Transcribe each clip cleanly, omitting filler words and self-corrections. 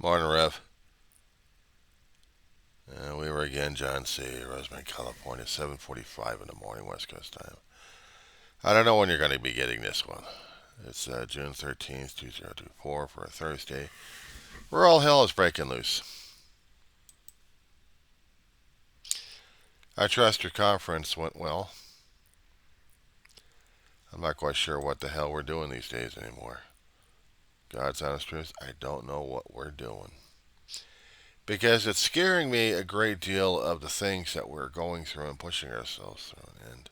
Morning, Rev. We were again, John C., Rosemont, California, 7:45 in the morning, West Coast time. I don't know when you're going to be getting this one. It's June 13th, 2024 for a Thursday, where all hell is breaking loose. I trust your conference went well. I'm not quite sure what the hell we're doing these days anymore. God's honest truth, I don't know what we're doing. Because it's scaring me a great deal of the things that we're going through and pushing ourselves through. And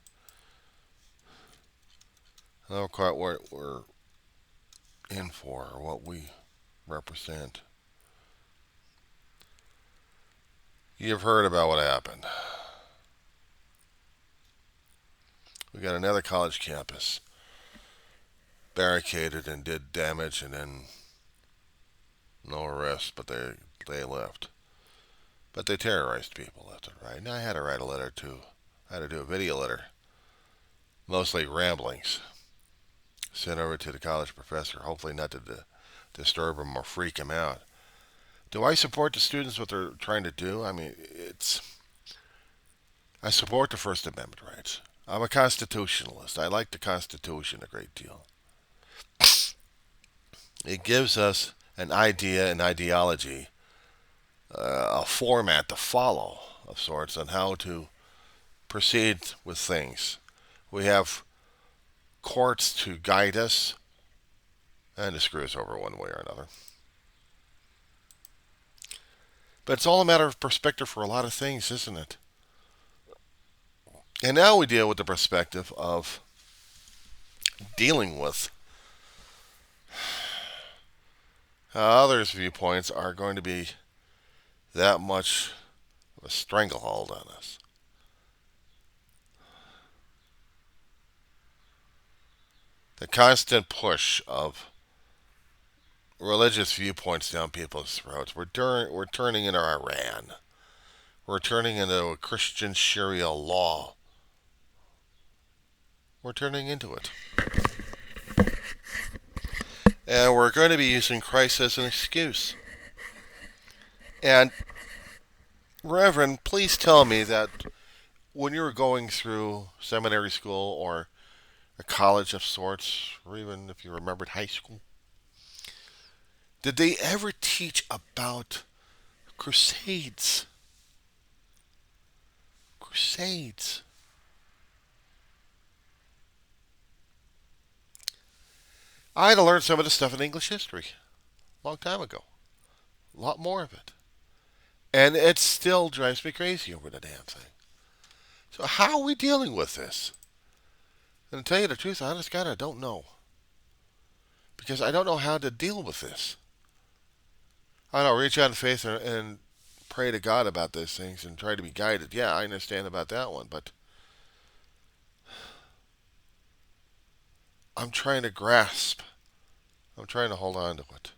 I don't know quite what we're in for or what we represent. You've heard about what happened. We got another college campus barricaded and did damage, and then no arrest, but they left. But they terrorized people left and right. And I had to write a letter too. I had to do a video letter, mostly ramblings, sent over to the college professor, hopefully not to disturb him or freak him out. Do I support the students what they're trying to do? I mean, I support the First Amendment rights. I'm a constitutionalist. I like the Constitution a great deal. It gives us an idea, an ideology, a format to follow of sorts on how to proceed with things. We have courts to guide us and to screw us over one way or another. But it's all a matter of perspective for a lot of things, isn't it? And now we deal with the perspective of dealing with how others' viewpoints are going to be that much of a stranglehold on us. The constant push of religious viewpoints down people's throats. We're turning into Iran. We're turning into a Christian Sharia law. We're turning into it. And we're going to be using Christ as an excuse. And, Reverend, please tell me that when you were going through seminary school or a college of sorts, or even if you remembered high school, did they ever teach about crusades? Crusades. I had to learn some of this stuff in English history a long time ago. A lot more of it. And it still drives me crazy over the damn thing. So how are we dealing with this? And to tell you the truth, honest God, I don't know. Because I don't know how to deal with this. I don't reach out in faith and pray to God about those things and try to be guided. Yeah, I understand about that one, but I'm trying to grasp. I'm trying to hold on to it.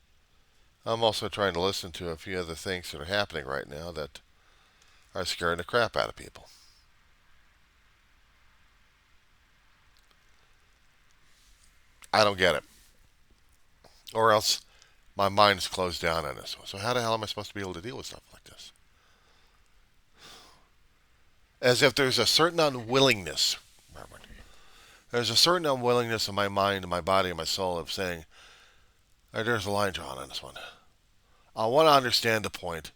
I'm also trying to listen to a few other things that are happening right now that are scaring the crap out of people. I don't get it. Or else my mind's closed down on this one. So how the hell am I supposed to be able to deal with stuff like this? As if there's a certain unwillingness, Reverend. There's a certain unwillingness in my mind and my body and my soul of saying, hey, there's a line drawn on this one. I want to understand the point.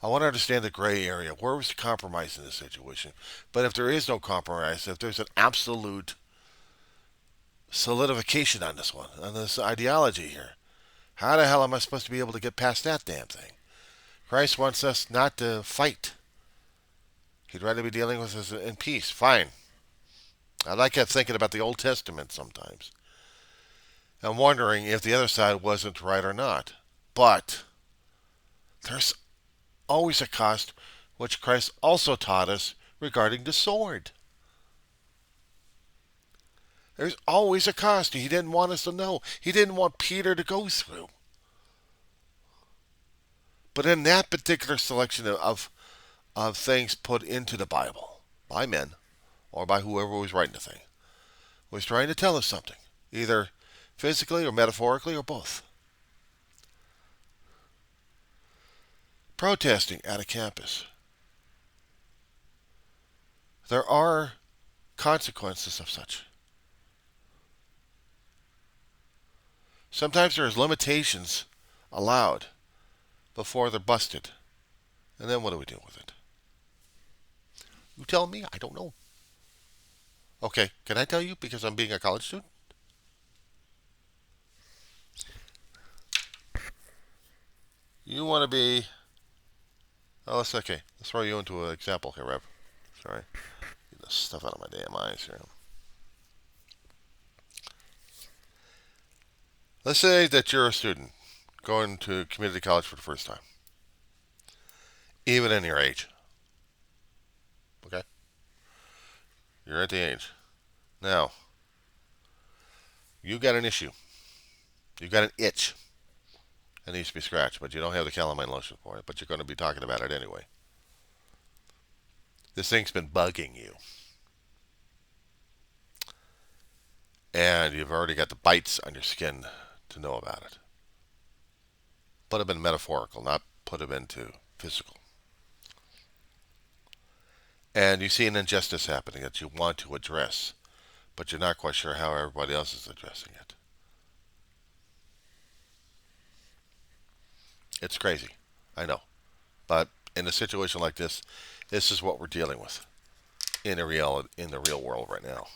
I want to understand the gray area. Where was the compromise in this situation? But if there is no compromise, if there's an absolute solidification on this one, on this ideology here, how the hell am I supposed to be able to get past that damn thing? Christ wants us not to fight. He'd rather be dealing with us in peace. Fine. I like thinking about the Old Testament sometimes. I'm wondering if the other side wasn't right or not. But there's always a cost, which Christ also taught us regarding the sword. There's always a cost. He didn't want us to know. He didn't want Peter to go through. But in that particular selection of things put into the Bible by men or by whoever was writing the thing, was trying to tell us something, either physically or metaphorically or both. protesting at a campus. There are consequences of such. Sometimes there's limitations allowed before they're busted. And then what do we do with it? You tell me. I don't know. Okay, can I tell you because I'm being a college student? You want to be. Oh, that's okay. Let's throw you into an example here, Rev. Sorry. Get the stuff out of my damn eyes here. Let's say that you're a student going to community college for the first time, even in your age. Okay? You're at the age. Now, you got an issue. You got an itch. It needs to be scratched, but you don't have the calamine lotion for it, but you're going to be talking about it anyway. This thing's been bugging you. And you've already got the bites on your skin to know about it. Put them in metaphorical, not put them into physical. And you see an injustice happening that you want to address, but you're not quite sure how everybody else is addressing it. It's crazy, I know. But in a situation like this is what we're dealing with in the real world right now.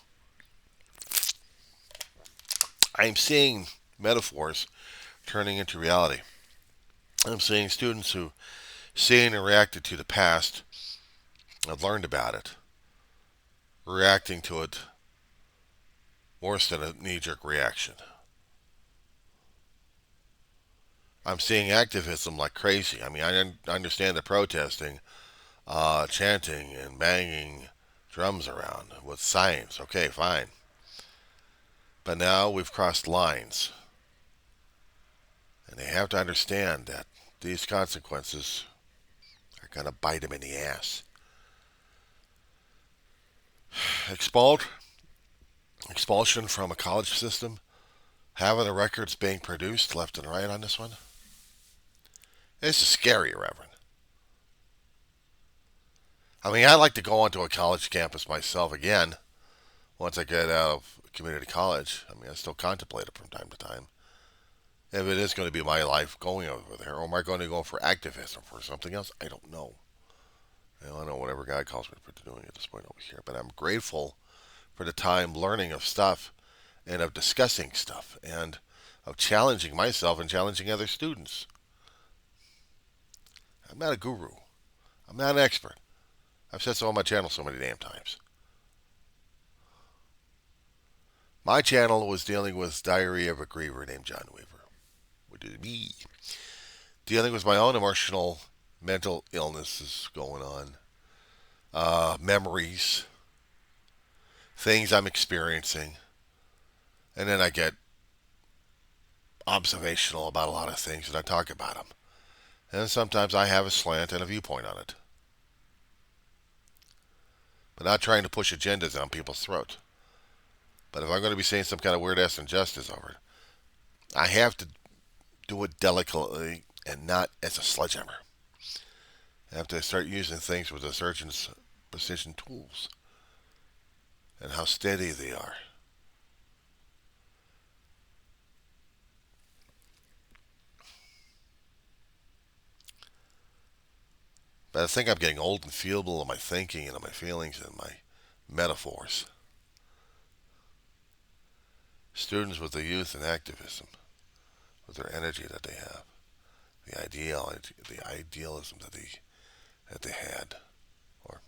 I'm seeing metaphors turning into reality. I'm seeing students who seen and reacted to the past, have learned about it, reacting to it worse than a knee-jerk reaction. I'm seeing activism like crazy. I mean, I understand the protesting, chanting and banging drums around with signs. Okay, fine. But now we've crossed lines. And they have to understand that these consequences are going to bite them in the ass. Expulsion from a college system, having the records being produced left and right on this one. This is scary, Reverend. I mean, I'd like to go onto a college campus myself again once I get out of community college. I mean, I still contemplate it from time to time. If it is going to be my life going over there, or am I going to go for activism for something else? I don't know. I don't know whatever God calls me for doing at this point over here. But I'm grateful for the time learning of stuff and of discussing stuff and of challenging myself and challenging other students. I'm not a guru. I'm not an expert. I've said so on my channel so many damn times. My channel was dealing with Diary of a Griever named John Weaver. What is me? Dealing with my own emotional, mental illnesses going on. Memories. Things I'm experiencing. And then I get observational about a lot of things and I talk about them. And sometimes I have a slant and a viewpoint on it. But not trying to push agendas down people's throats. But if I'm going to be saying some kind of weird-ass injustice over it, I have to do it delicately and not as a sledgehammer. I have to start using things with a surgeon's precision tools and how steady they are. But I think I'm getting old and feeble in my thinking and in my feelings and my metaphors. Students with the youth and activism, with their energy that they have, the idealism that they had, or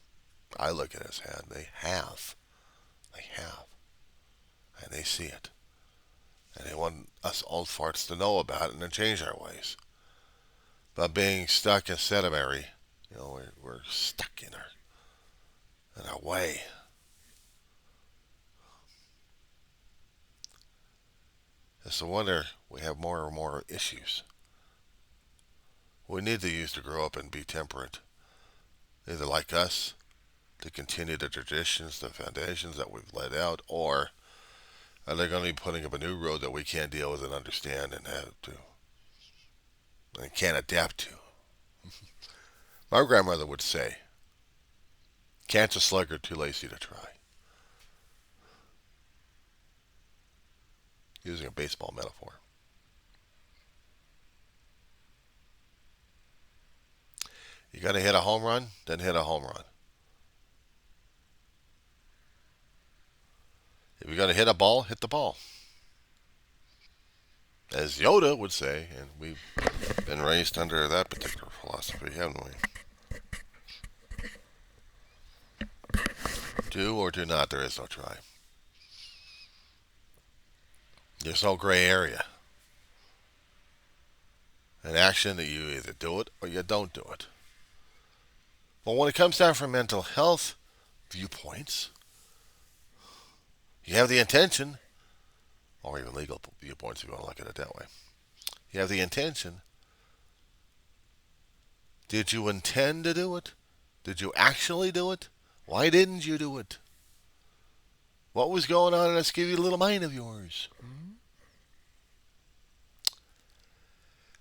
I look at it as had. They have, and they see it, and they want us old farts to know about it and then change our ways. But being stuck in sedentary, we're stuck in our way. It's a wonder we have more and more issues. We need the youth to grow up and be temperate, either like us, to continue the traditions, the foundations that we've laid out, or are they going to be putting up a new road that we can't deal with and understand and have to and can't adapt to? My grandmother would say, "Can't a sluggard too lazy to try," using a baseball metaphor. You got to hit a home run, then hit a home run. If you're going to hit a ball, hit the ball. As Yoda would say, and we've been raised under that particular philosophy, haven't we? Do or do not, there is no try. There's no gray area. An action that you either do it or you don't do it. But when it comes down from mental health viewpoints, you have the intention, or even legal viewpoints if you want to look at it that way. You have the intention. Did you intend to do it? Did you actually do it? Why didn't you do it? What was going on in this give you little mind of yours?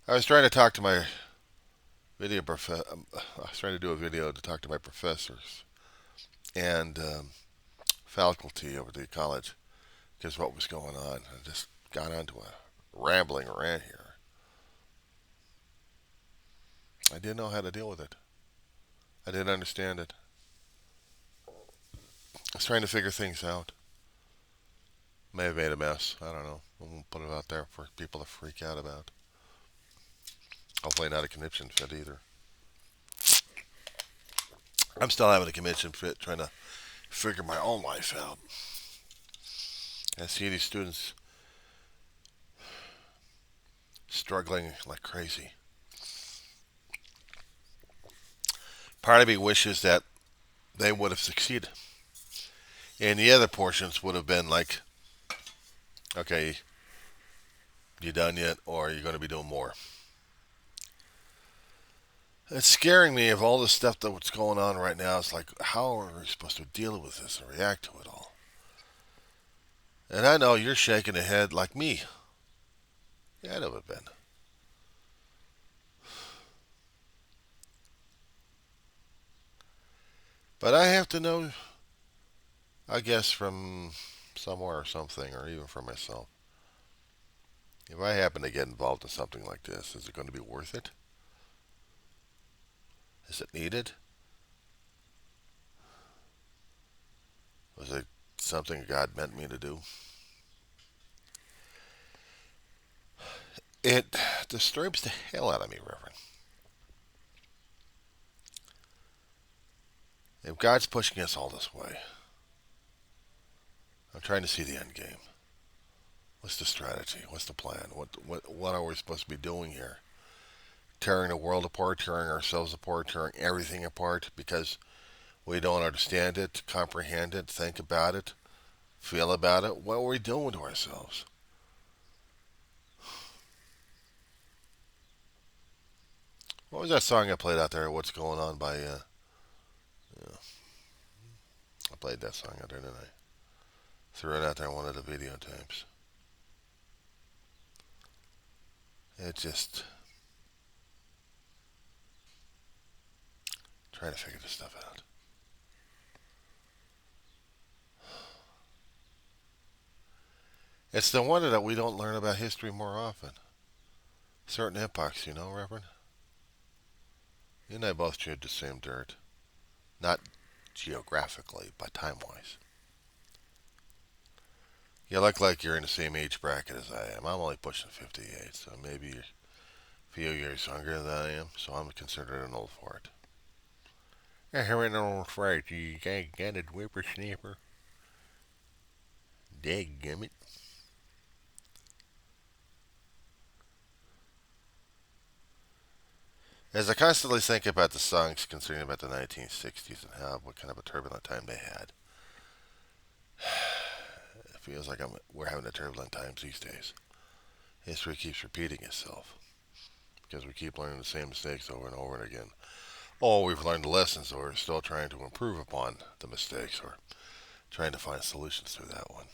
I was trying to talk to my I was trying to do a video to talk to my professors and faculty over at the college because what was going on. I just got onto a rambling rant here. I didn't know how to deal with it. I didn't understand it. I was trying to figure things out. May have made a mess. I don't know. I won't put it out there for people to freak out about. Hopefully not a conniption fit either. I'm still having a conniption fit trying to figure my own life out. I see these students struggling like crazy. Part of me wishes that they would have succeeded. And the other portions would have been like, okay, you done yet, or are you going to be doing more? It's scaring me of all the stuff that's going on right now. It's like, how are we supposed to deal with this and react to it all? And I know you're shaking your head like me. Yeah, I'd have been. But I have to know, I guess, from somewhere or something, or even from myself. If I happen to get involved in something like this, is it going to be worth it? Is it needed? Was it something God meant me to do? It disturbs the hell out of me, Reverend. If God's pushing us all this way, I'm trying to see the end game. What's the strategy? What's the plan? What are we supposed to be doing here? Tearing the world apart, tearing ourselves apart, tearing everything apart because we don't understand it, comprehend it, think about it, feel about it. What are we doing to ourselves? What was that song I played out there? What's going on by? Yeah, I played that song out there, didn't I? Threw it out there on one of the video tapes. It just trying to figure this stuff out. It's no wonder that we don't learn about history more often. Certain epochs, you know, Reverend. You and I both chewed the same dirt. Not geographically, but time-wise. You look like you're in the same age bracket as I am. I'm only pushing 58, so maybe you're a few years younger than I am, so I'm considered an old fart. I'm an old fart, you gigantic whippersnapper. Dadgummit. As I constantly think about the songs concerning about the 1960s and how what kind of a turbulent time they had, it feels like we're having a turbulent times these days. History keeps repeating itself because we keep learning the same mistakes over and over and again. Or we've learned the lessons, or we're still trying to improve upon the mistakes, or trying to find solutions through that one.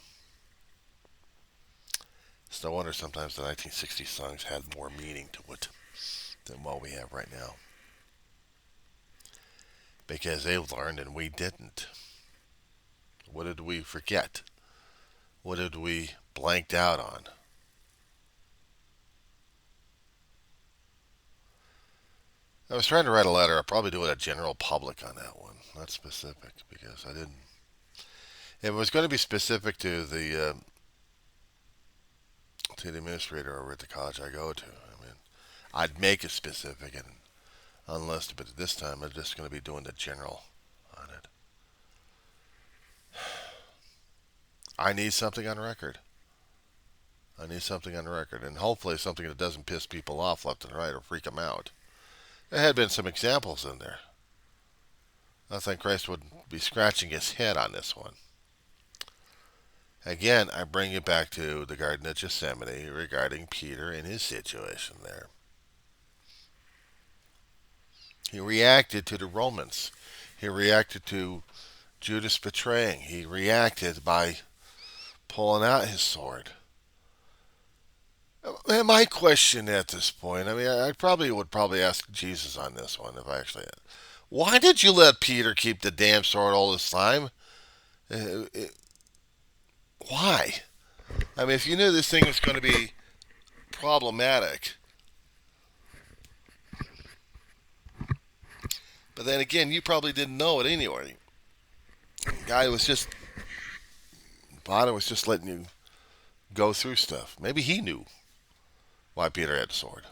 It's no wonder sometimes the 1960s songs had more meaning to it than what we have right now. because they learned and we didn't. What did we forget? What did we blanked out on? I was trying to write a letter. I'll probably do it a general public on that one, not specific, because I didn't. If it was going to be specific to the administrator over at the college I go to, I mean, I'd make it specific and unlisted, but this time I'm just going to be doing the general on it. I need something on record. I need something on record, and hopefully something that doesn't piss people off left and right or freak them out. There had been some examples in there. I think Christ would be scratching his head on this one. Again, I bring you back to the Garden of Gethsemane regarding Peter and his situation there. He reacted to the Romans. He reacted to Judas betraying. He reacted by pulling out his sword. And my question at this point, I mean, I probably would ask Jesus on this one if I actually had. Why did you let Peter keep the damn sword all this time? Uh, why? I mean, if you knew this thing was going to be problematic, but then again, you probably didn't know it anyway. The guy was just, Potter was just letting you go through stuff. Maybe he knew why Peter had the sword.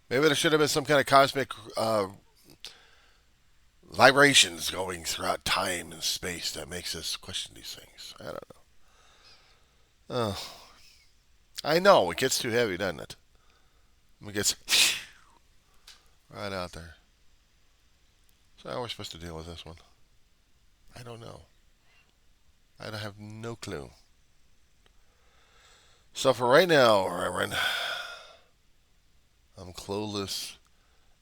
Maybe there should have been some kind of cosmic vibrations going throughout time and space that makes us question these things. I don't know. I know it gets too heavy, doesn't it? It gets right out there. So how are we supposed to deal with this one? I don't know. I have no clue. So for right now, Reverend, I'm clueless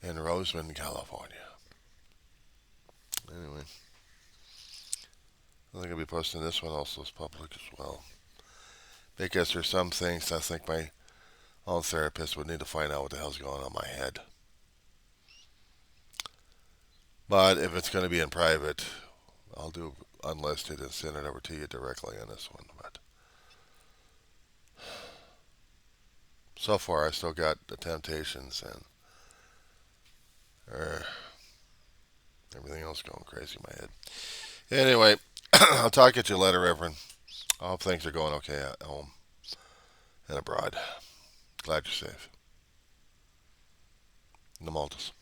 in Roseman, California. Anyway, I think I'll be posting this one also as public as well. Because there's some things I think my own therapist would need to find out what the hell's going on in my head. But if it's going to be in private, I'll do unlisted and send it over to you directly on this one. But so far, I still got the temptations and everything else going crazy in my head. Anyway, I'll talk at you later, Reverend. I hope things are going okay at home and abroad. Glad you're safe. The Maltas.